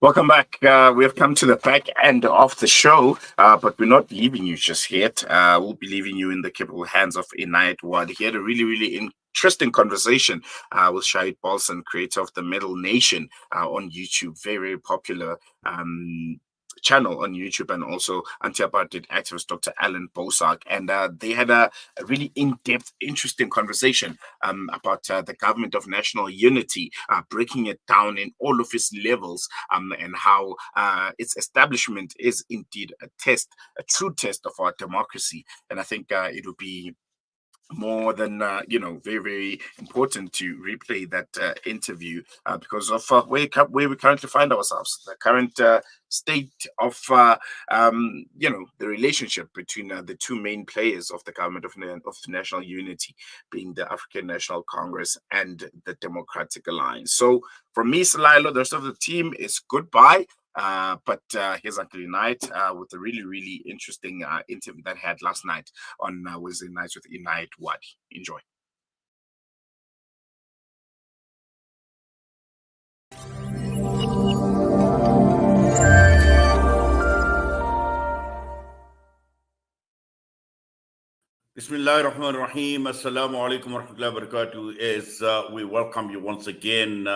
Welcome back. We have come to the back end of the show, but we're not leaving you just yet. We'll be leaving you in the capable hands of Inayat Wad. He had a really interesting conversation with Shahid Bolsen, creator of the Middle Nation on YouTube. Very popular channel on YouTube, and also anti-Apartheid activist Dr. Allan Boesak. And they had a really in-depth, interesting conversation about the government of national unity, breaking it down in all of its levels, and how its establishment is indeed a true test of our democracy. And I think it would be more than very important to replay that interview because of where we currently find ourselves, the current state of the relationship between the two main players of the government of national unity, being the African National Congress and the Democratic Alliance. So from me, Salilo, the rest of the team is goodbye. But here's Uncle Unite with a really interesting interview that I had last night on Wednesday nights with Inayat Wadi. Enjoy. Bismillah ar-Rahman ar-Rahim. Assalamu alaikum wa rahmatullahi wa barakatuh. As we welcome you once again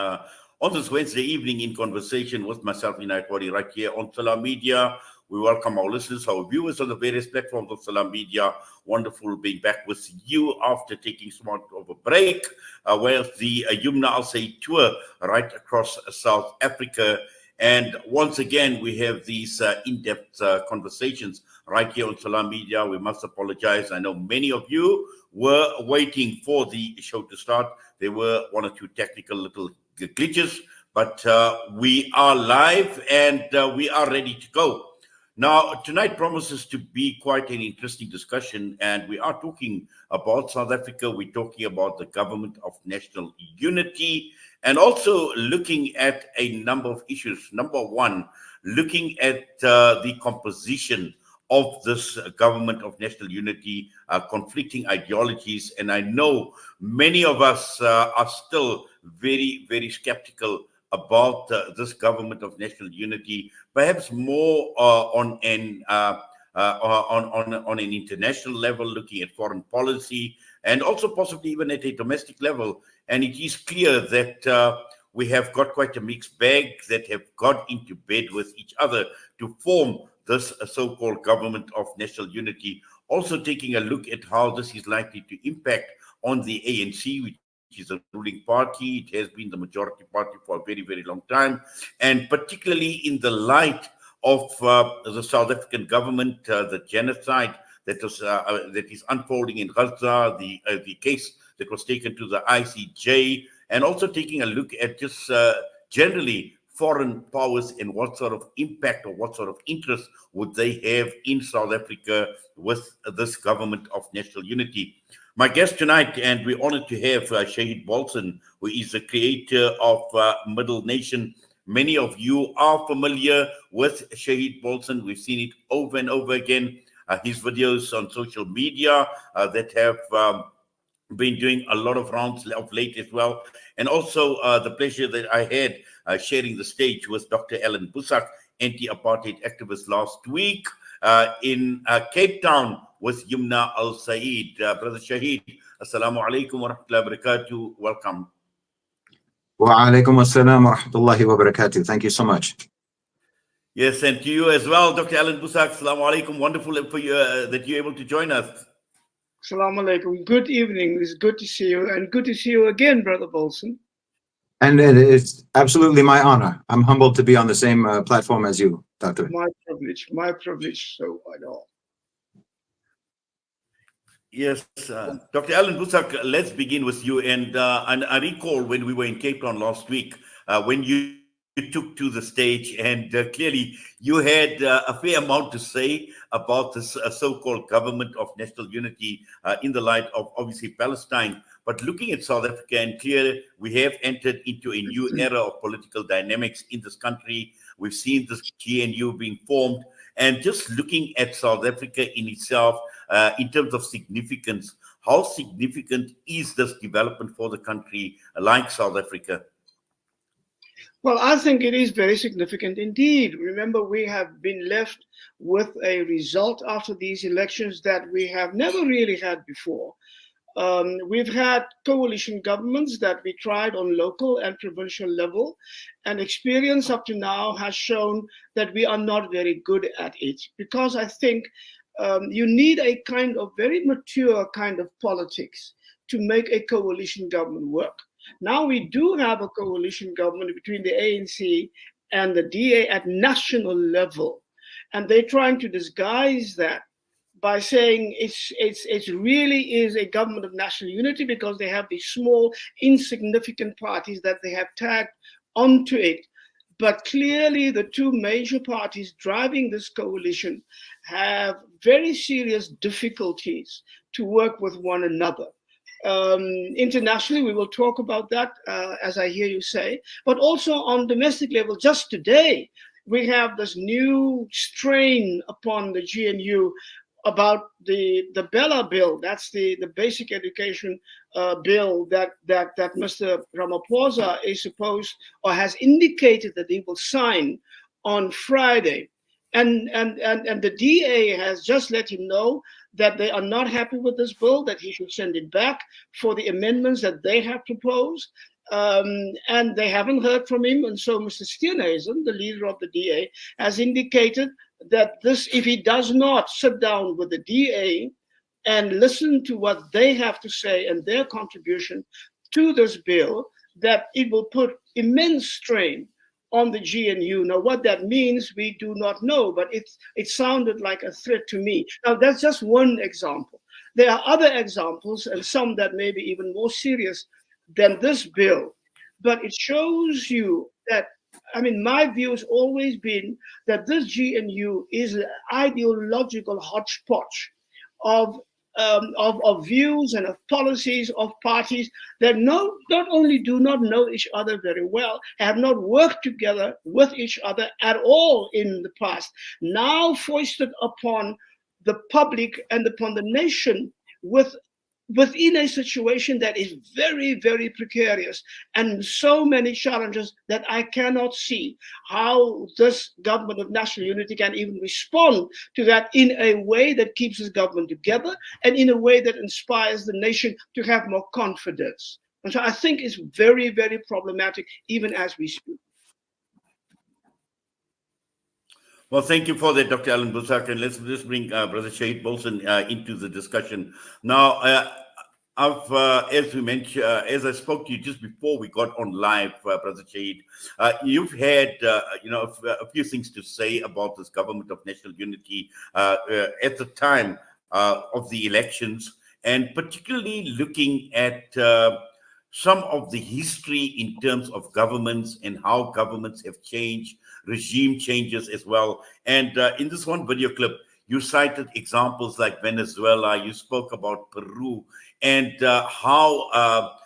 on this Wednesday evening in conversation with myself, Inayat Wadi, right here on Salam Media. We welcome our listeners, our viewers on the various platforms of Salam Media. Wonderful being back with you after taking somewhat of a break, with the Yumna Al Said tour right across South Africa. And once again, we have these in-depth conversations right here on Salam Media. We must apologize. I know many of you were waiting for the show to start. There were one or two technical little glitches, but we are live and we are ready to go. Now, tonight promises to be quite an interesting discussion, and we are talking about South Africa. We're talking about the government of national unity, and also looking at a number of issues. Number one, looking at the composition of this government of national unity, conflicting ideologies. And I know many of us are still very skeptical about this government of national unity, perhaps more on an international level, looking at foreign policy, and also possibly even at a domestic level. And it is clear that we have got quite a mixed bag that have got into bed with each other to form this so-called government of national unity. Also taking a look at how this is likely to impact on the ANC, which is a ruling party. It has been the majority party for a very long time, and particularly in the light of the South African government, the genocide that is unfolding in Gaza, the case that was taken to the ICJ, and also taking a look at just generally foreign powers and what sort of impact or what sort of interest would they have in South Africa with this government of national unity. My guest tonight, and we're honored to have Shahid Bolsen, who is the creator of Middle Nation. Many of you are familiar with Shahid Bolsen. We've seen it over and over again. His videos on social media that have been doing a lot of rounds of late as well. And also the pleasure that I had sharing the stage with Dr. Allan Boesak, anti-Apartheid activist, last week in Cape Town with Yumna Al Said. Brother Shahid, Assalamu alaikum wa rahmatullahi wa barakatuh. Welcome. Wa alaikum assalam wa rahmatullahi wa barakatuh. Thank you so much. Yes, and to you as well, Dr. Allan Boesak. Assalamu alaikum. Wonderful for you that you're able to join us. Assalamu alaikum. Good evening. It's good to see you, and good to see you again, Brother Bolsen. And it's absolutely my honor. I'm humbled to be on the same platform as you, Doctor. My privilege. So I know. Yes, Dr. Allan Boesak, let's begin with you. And I recall when we were in Cape Town last week, when you took to the stage, and clearly you had a fair amount to say about this so-called government of national unity in the light of obviously Palestine. But looking at South Africa, and clearly we have entered into a new era of political dynamics in this country. We've seen this GNU being formed, and just looking at South Africa in itself, in terms of significance, how significant is this development for the country like South Africa? Well, I think it is very significant indeed. Remember, we have been left with a result after these elections that we have never really had before. We've had coalition governments that we tried on local and provincial level, and experience up to now has shown that we are not very good at it, because I think you need a kind of very mature kind of politics to make a coalition government work. Now we do have a coalition government between the ANC and the DA at national level, and they're trying to disguise that by saying it's really is a government of national unity because they have these small, insignificant parties that they have tagged onto it. But clearly, the two major parties driving this coalition have very serious difficulties to work with one another. Internationally, we will talk about that, as I hear you say, but also on domestic level. Just today, we have this new strain upon the GNU about the Bella bill. That's the basic education bill that Mr. Ramaphosa is supposed or has indicated that he will sign on Friday. And the DA has just let him know that they are not happy with this bill, that he should send it back for the amendments that they have proposed. And they haven't heard from him. And so Mr. Steenhuisen, the leader of the DA, has indicated that this, if he does not sit down with the DA and listen to what they have to say and their contribution to this bill, that it will put immense strain on the GNU. Now, what that means, we do not know, but it sounded like a threat to me. Now, that's just one example. There are other examples, and some that may be even more serious than this bill, but it shows you that, I mean, my view has always been that this GNU is an ideological hodgepodge of views and of policies of parties that not only do not know each other very well, have not worked together with each other at all in the past, now foisted upon the public and upon the nation within a situation that is very, very precarious and so many challenges that I cannot see how this government of national unity can even respond to that in a way that keeps this government together and in a way that inspires the nation to have more confidence. And so I think it's very, very problematic even as we speak. Well, thank you for that, Dr. Allan Boesak, and let's just bring Brother Shahid Bolsen into the discussion. Now, as we mentioned, as I spoke to you just before we got on live, Brother Shahid, you've had a few things to say about this government of national unity at the time of the elections, and particularly looking at some of the history in terms of governments and how governments have changed, regime changes as well. And in this one video clip, you cited examples like Venezuela, you spoke about Peru, and how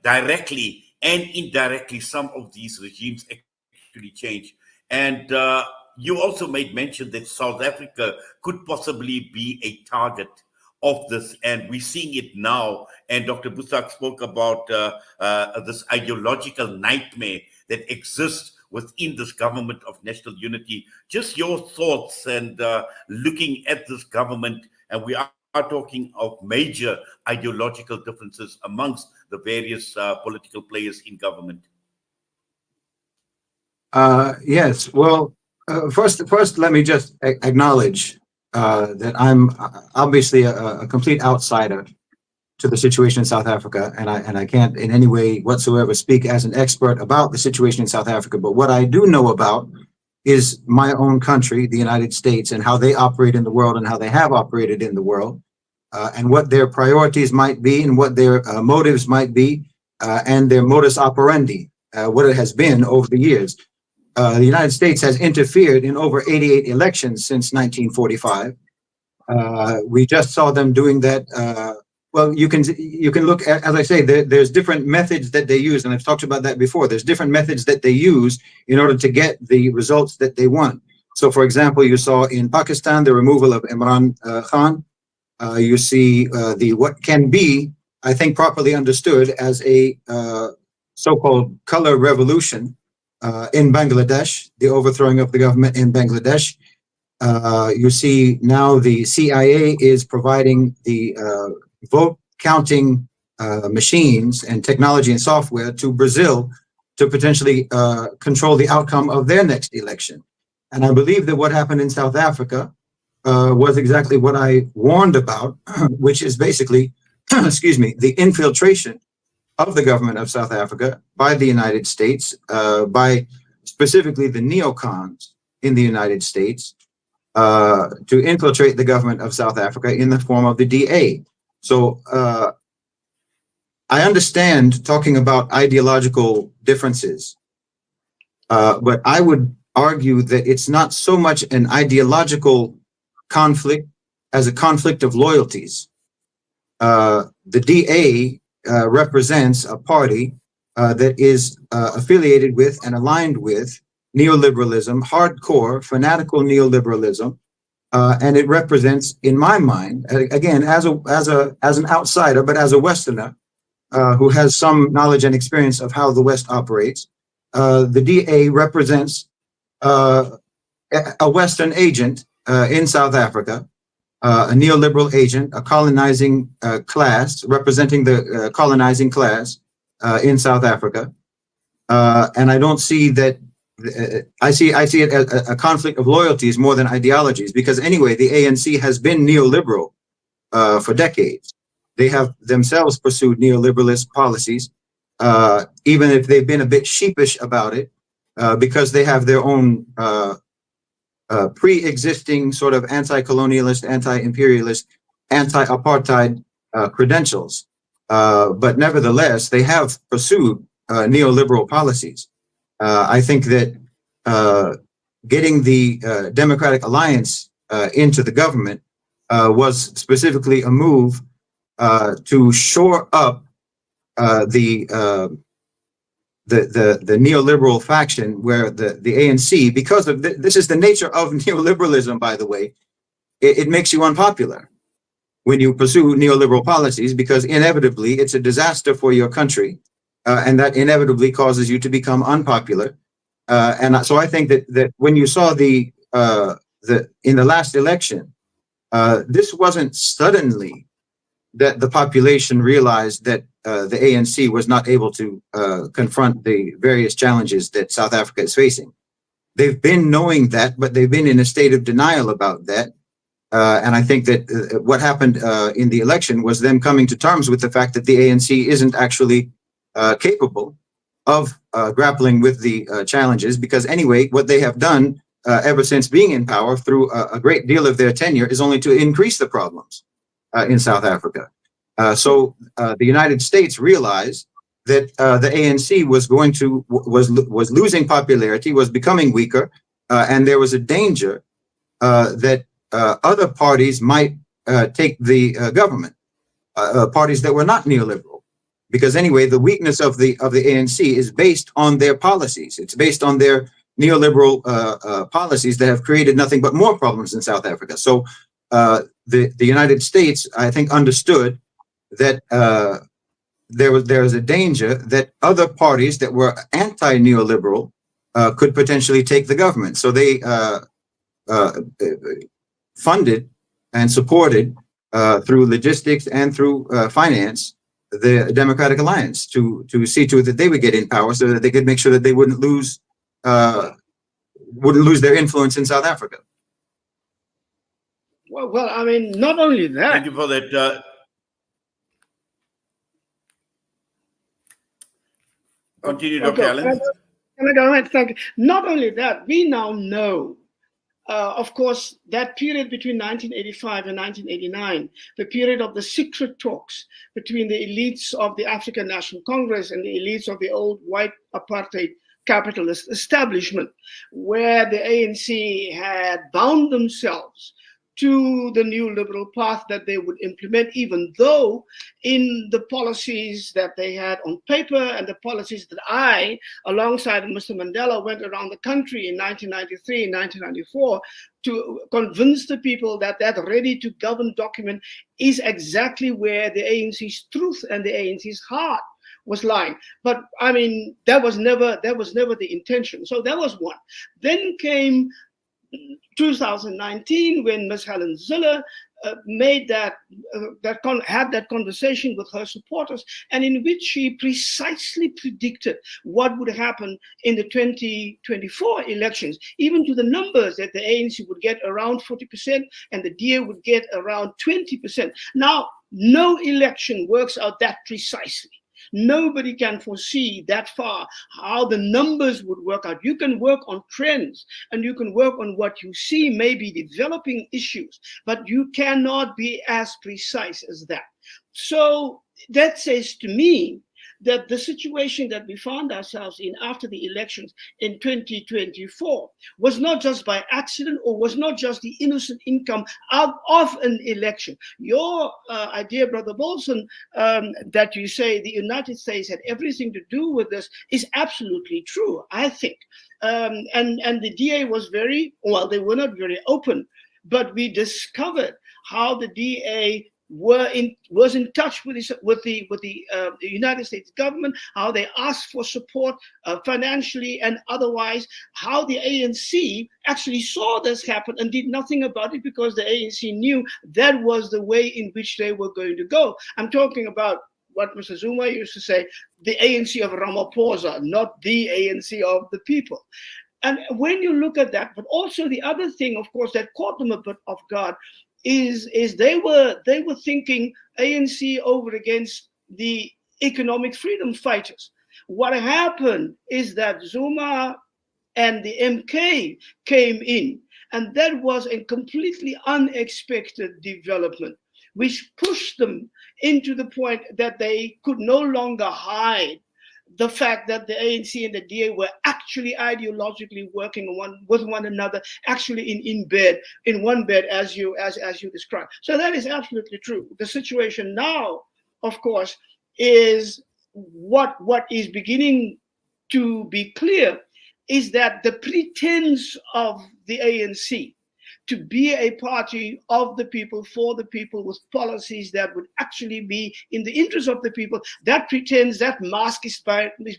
directly and indirectly some of these regimes actually change. And you also made mention that South Africa could possibly be a target of this, and we're seeing it now. And Dr. Boesak spoke about this ideological nightmare that exists within this government of national unity. Just your thoughts and looking at this government, and we are talking of major ideological differences amongst the various political players in government. Yes, well, first, let me just acknowledge that I'm obviously a complete outsider to the situation in South Africa, and I can't in any way whatsoever speak as an expert about the situation in South Africa. But what I do know about is my own country, the United States, and how they operate in the world and how they have operated in the world, and what their priorities might be and what their motives might be, and their modus operandi, what it has been over the years. The United States has interfered in over 88 elections since 1945. We just saw them doing that. Well, you can look at, as I say, there's different methods that they use, and I've talked about that before. There's different methods that they use in order to get the results that they want. So, for example, you saw in Pakistan the removal of Imran Khan. You see what can be, I think, properly understood as a so-called color revolution in Bangladesh, the overthrowing of the government in Bangladesh. You see now the CIA is providing the vote counting machines and technology and software to Brazil to potentially control the outcome of their next election. And I believe that what happened in South Africa was exactly what I warned about, which is basically, excuse me, the infiltration of the government of South Africa by the United States, by specifically the neocons in the United States, to infiltrate the government of South Africa in the form of the DA. So I understand talking about ideological differences, but I would argue that it's not so much an ideological conflict as a conflict of loyalties. The DA represents a party that is affiliated with and aligned with neoliberalism, hardcore, fanatical neoliberalism, and it represents, in my mind, again, as an outsider, but as a Westerner who has some knowledge and experience of how the West operates, the DA represents a Western agent in South Africa, a neoliberal agent, a colonizing class, representing the colonizing class in South Africa. And I don't see that, I see it as a conflict of loyalties more than ideologies, because anyway, the ANC has been neoliberal for decades. They have themselves pursued neoliberalist policies, even if they've been a bit sheepish about it, because they have their own pre-existing sort of anti-colonialist, anti-imperialist, anti-apartheid credentials. But nevertheless, they have pursued neoliberal policies. I think that getting the Democratic Alliance into the government was specifically a move to shore up the neoliberal faction, where the ANC, because of this is the nature of neoliberalism, by the way, it makes you unpopular when you pursue neoliberal policies, because inevitably it's a disaster for your country, and that inevitably causes you to become unpopular. And so I think that when you saw in the last election, this wasn't suddenly that the population realized that the ANC was not able to confront the various challenges that South Africa is facing. They've been knowing that, but they've been in a state of denial about that. And I think that what happened in the election was them coming to terms with the fact that the ANC isn't actually capable of grappling with the challenges, because anyway, what they have done ever since being in power through a great deal of their tenure is only to increase the problems in South Africa. So the United States realized that the ANC was losing popularity, was becoming weaker, and there was a danger that other parties might take the government, parties that were not neoliberal, because anyway, the weakness of the ANC is based on their policies. It's based on their neoliberal policies that have created nothing but more problems in South Africa. So the United States, I think, understood that there was a danger that other parties that were anti-neoliberal could potentially take the government. So they funded and supported through logistics and through finance the Democratic Alliance to see to it that they would get in power, so that they could make sure that they wouldn't lose their influence in South Africa. Well, I mean, not only that. Thank you for that. Continue, Dr. Allan. Can I go ahead? Thank you. Not only that, we now know, of course, that period between 1985 and 1989, the period of the secret talks between the elites of the African National Congress and the elites of the old white apartheid capitalist establishment, where the ANC had bound themselves to the new liberal path that they would implement, even though in the policies that they had on paper and the policies that I, alongside Mr. Mandela, went around the country in 1993 and 1994 to convince the people that that ready-to-govern document is exactly where the ANC's truth and the ANC's heart was lying. But I mean, that was never the intention. So that was one. Then came 2019 when Ms. Helen Zille made had that conversation with her supporters, and in which she precisely predicted what would happen in the 2024 elections, even to the numbers that the ANC would get around 40% and the DA would get around 20%. Now, no election works out that precisely. Nobody can foresee that far how the numbers would work out. You can work on trends and you can work on what you see may be developing issues, but you cannot be as precise as that. So that says to me that the situation that we found ourselves in after the elections in 2024 was not just by accident, or was not just the innocent income out of an election. Your idea, Brother Bolsen, that you say the United States had everything to do with this is absolutely true, I think. And the DA was they were not very open, but we discovered how the DA was in touch with the United States government, how they asked for support financially and otherwise, how the ANC actually saw this happen and did nothing about it because the ANC knew that was the way in which they were going to go. I'm talking about what Mr. Zuma used to say, the ANC of Ramaphosa, not the ANC of the people. And when you look at that, but also the other thing, of course, that caught them a bit off guard is they were thinking ANC over against the economic freedom fighters. What happened is that Zuma and the MK came in, and that was a completely unexpected development, which pushed them into the point that they could no longer hide the fact that the ANC and the DA were actually ideologically working with one another, actually in one bed, as you described. So that is absolutely true. The situation now, of course, is what is beginning to be clear is that the pretense of the ANC to be a party of the people, for the people, with policies that would actually be in the interest of the people, that pretense, that mask is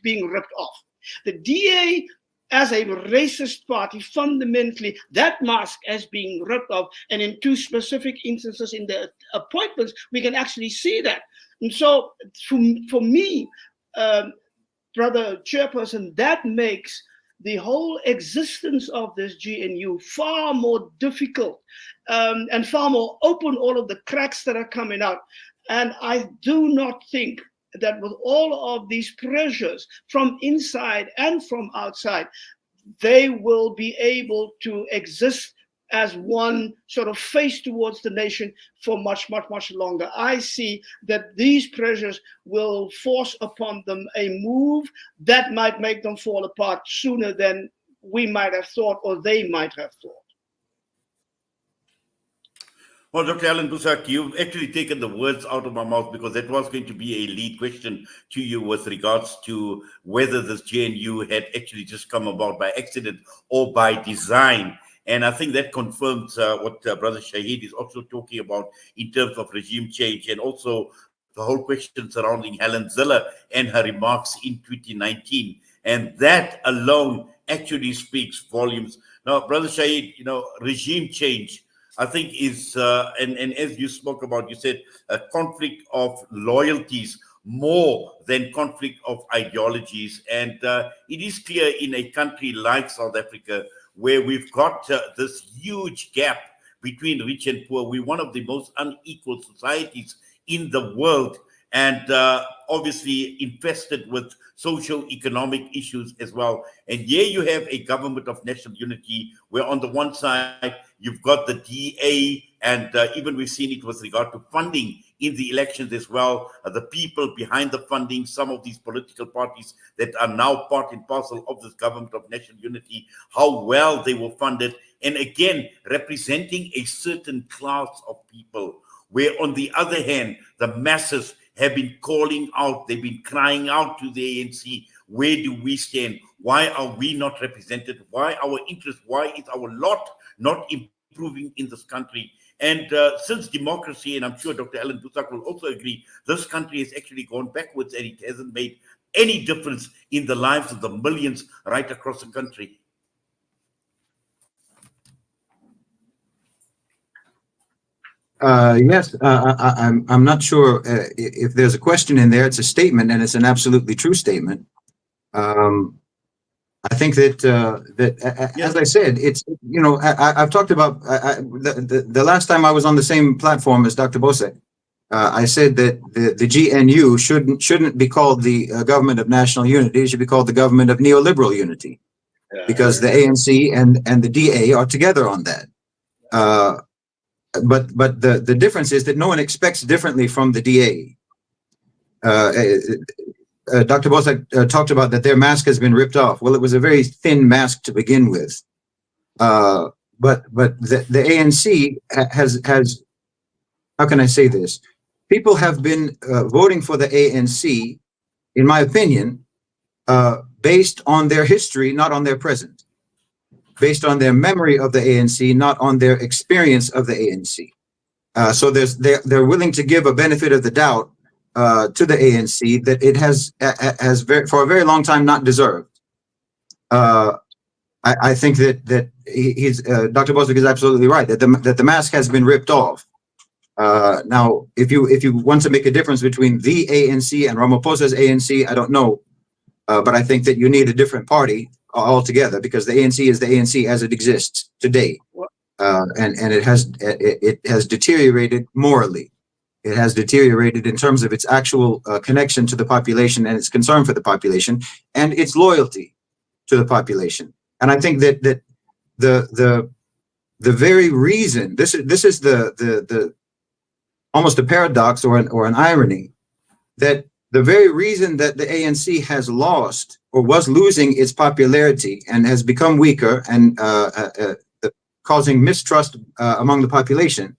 being ripped off. The DA, as a racist party, fundamentally, that mask is being ripped off. And in two specific instances in the appointments, we can actually see that. And so for me, Brother Chairperson, that makes the whole existence of this GNU far more difficult and far more open, all of the cracks that are coming out. And I do not think that with all of these pressures from inside and from outside, they will be able to exist as one sort of face towards the nation for much, much, much longer. I see that these pressures will force upon them a move that might make them fall apart sooner than we might have thought, or they might have thought. Well, Dr. Allan Boesak, you've actually taken the words out of my mouth, because that was going to be a lead question to you with regards to whether this GNU had actually just come about by accident or by design. And I think that confirms what Brother Shahid is also talking about in terms of regime change, and also the whole question surrounding Helen Zille and her remarks in 2019. And that alone actually speaks volumes. Now, Brother Shahid, regime change, I think is, and as you spoke about, you said a conflict of loyalties more than conflict of ideologies. And it is clear in a country like South Africa, where we've got this huge gap between rich and poor. We're one of the most unequal societies in the world, and obviously infested with socio-economic issues as well. And here you have a government of national unity, where on the one side, you've got the DA, and even we've seen it with regard to funding in the elections as well, the people behind the funding, some of these political parties that are now part and parcel of this government of national unity, how well they were funded, and again, representing a certain class of people, where on the other hand, the masses have been calling out, they've been crying out to the ANC, where do we stand? Why are we not represented? Why our interest? Why is our lot not improving in this country? And since democracy, and I'm sure Dr. Allan Boesak will also agree, this country has actually gone backwards and it hasn't made any difference in the lives of the millions right across the country. Yes, I'm not sure if there's a question in there. It's a statement, and it's an absolutely true statement. I think that as I said, it's, you know, I've talked about the last time I was on the same platform as Dr. Boesak. I said that the GNU shouldn't be called the government of national unity. It should be called the government of neoliberal unity, because the ANC and the DA are together on that. But the difference is that no one expects differently from the DA. Dr. Boesak talked about that their mask has been ripped off. Well, it was a very thin mask to begin with. But the ANC has, how can I say this? People have been voting for the ANC, in my opinion, based on their history, not on their present. Based on their memory of the ANC, not on their experience of the ANC. So they're willing to give a benefit of the doubt to the ANC that it has for a very long time not deserved. I think that he's Dr. Boesak is absolutely right that the mask has been ripped off. Now, if you want to make a difference between the ANC and Ramaphosa's ANC, I don't know, but I think that you need a different party altogether, because the ANC is the ANC as it exists today, and it has deteriorated morally. It has deteriorated in terms of its actual connection to the population and its concern for the population and its loyalty to the population. And I think that the very reason this is the almost a paradox or an irony, that the very reason that the ANC has lost or was losing its popularity and has become weaker and causing mistrust among the population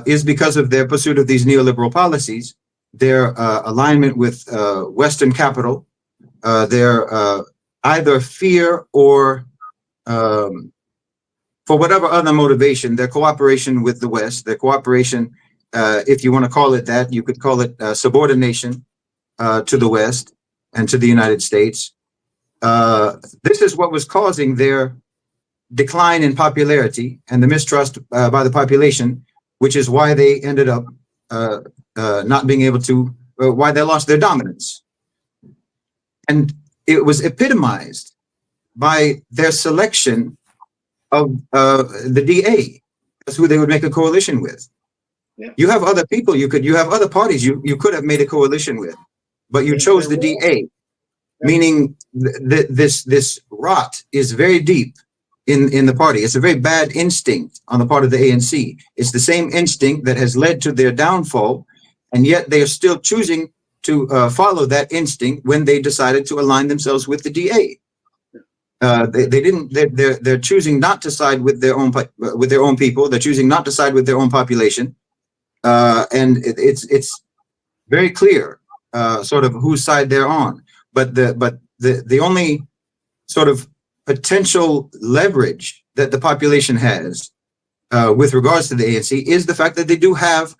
is because of their pursuit of these neoliberal policies, their alignment with Western capital, their either fear or for whatever other motivation, their cooperation with the West, their cooperation, if you want to call it that, you could call it subordination to the West and to the United States. This is what was causing their decline in popularity and the mistrust by the population, which is why they ended up not being able to, why they lost their dominance. And it was epitomized by their selection of the DA as who they would make a coalition with. Yeah. You have other people, you have other parties you could have made a coalition with, but you chose the DA, meaning this rot is very deep in the party. It's a very bad instinct on the part of the ANC. It's the same instinct that has led to their downfall, and yet they are still choosing to follow that instinct when they decided to align themselves with the DA. They're choosing not to side with their own people. They're choosing not to side with their own population, and it's very clear sort of whose side they're on. But the only sort of potential leverage that the population has with regards to the ANC is the fact that they do have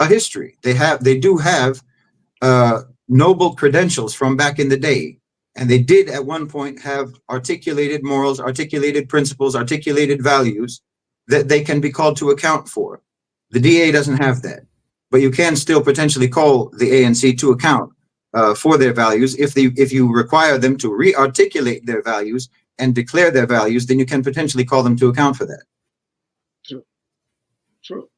a history. They do have noble credentials from back in the day. And they did at one point have articulated morals, articulated principles, articulated values that they can be called to account for. The DA doesn't have that, but you can still potentially call the ANC to account for their values. If you require them to re-articulate their values and declare their values, then you can potentially call them to account for that. True. True.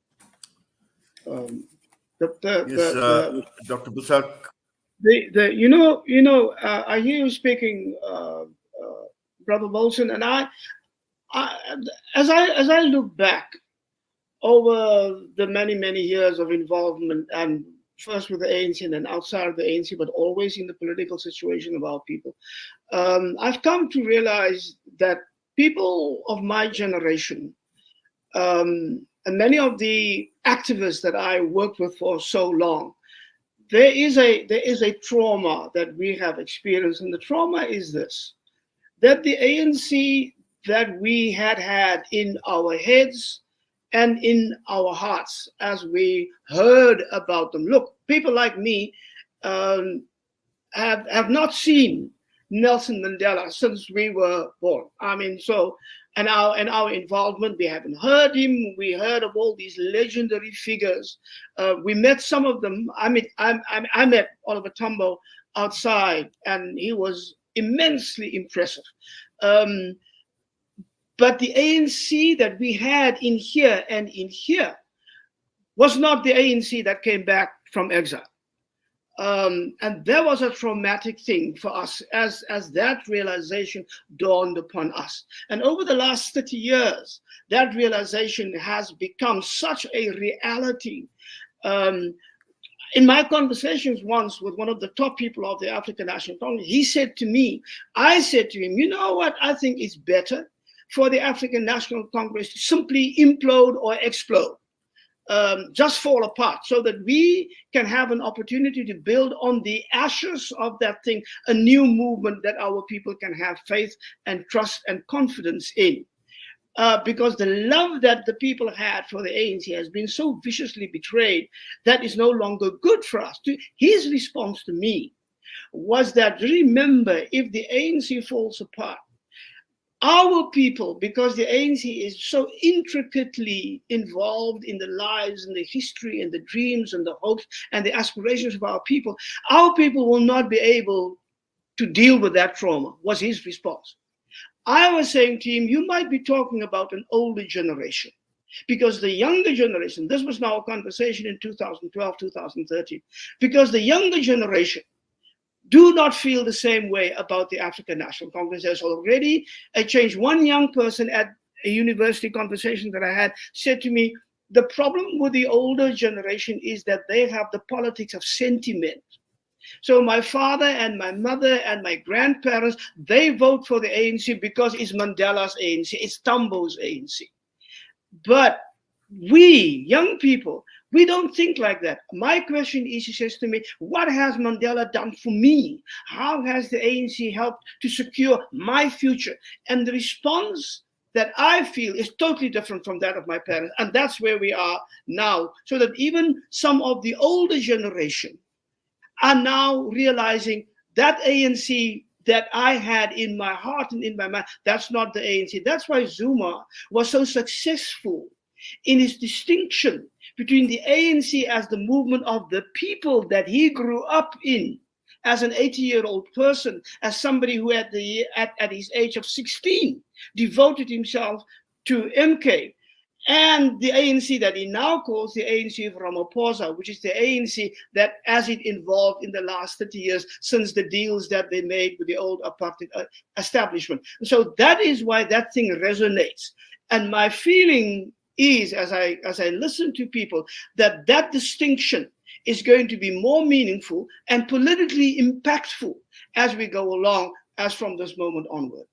Dr. Boesak. I hear you speaking, Brother Bolsen, and as I look back over the many years of involvement, and first with the ANC and then outside of the ANC, but always in the political situation of our people, I've come to realize that people of my generation and many of the activists that I worked with for so long, there is a trauma that we have experienced, and the trauma is this: that the ANC that we had in our heads and in our hearts as we heard about them. Look, people like me have not seen Nelson Mandela since we were born. I mean, so, and our involvement, we haven't heard him. We heard of all these legendary figures. We met some of them. I mean, I met Oliver Tambo outside, and he was immensely impressive. But the ANC that we had in here and in here was not the ANC that came back from exile. And that was a traumatic thing for us as that realization dawned upon us. And over the last 30 years, that realization has become such a reality. In my conversations once with one of the top people of the African National Congress, he said to me, I said to him, you know what, I think it's better for the African National Congress to simply implode or explode. Just fall apart so that we can have an opportunity to build on the ashes of that thing, a new movement that our people can have faith and trust and confidence in. Because the love that the people had for the ANC has been so viciously betrayed that is no longer good for us. His response to me was that, remember, if the ANC falls apart, our people, because the ANC is so intricately involved in the lives and the history and the dreams and the hopes and the aspirations of our people will not be able to deal with that trauma, was his response. I was saying to him, you might be talking about an older generation, because the younger generation, this was now a conversation in 2012, 2013, because the younger generation do not feel the same way about the African National Congress. There's already a change. One young person at a university conversation that I had said to me, the problem with the older generation is that they have the politics of sentiment. So my father and my mother and my grandparents, they vote for the ANC because it's Mandela's ANC, it's Tambo's ANC. But we, young people, we don't think like that. My question is, he says to me, what has Mandela done for me? How has the ANC helped to secure my future? And the response that I feel is totally different from that of my parents. And that's where we are now. So that even some of the older generation are now realizing that ANC that I had in my heart and in my mind, that's not the ANC. That's why Zuma was so successful in his distinction between the ANC as the movement of the people that he grew up in as an 80-year-old person, as somebody who at his age of 16 devoted himself to MK, and the ANC that he now calls the ANC of Ramaphosa, which is the ANC that as it evolved in the last 30 years since the deals that they made with the old apartheid establishment. So that is why that thing resonates. And my feeling is, as I listen to people, that distinction is going to be more meaningful and politically impactful as we go along, as from this moment onward.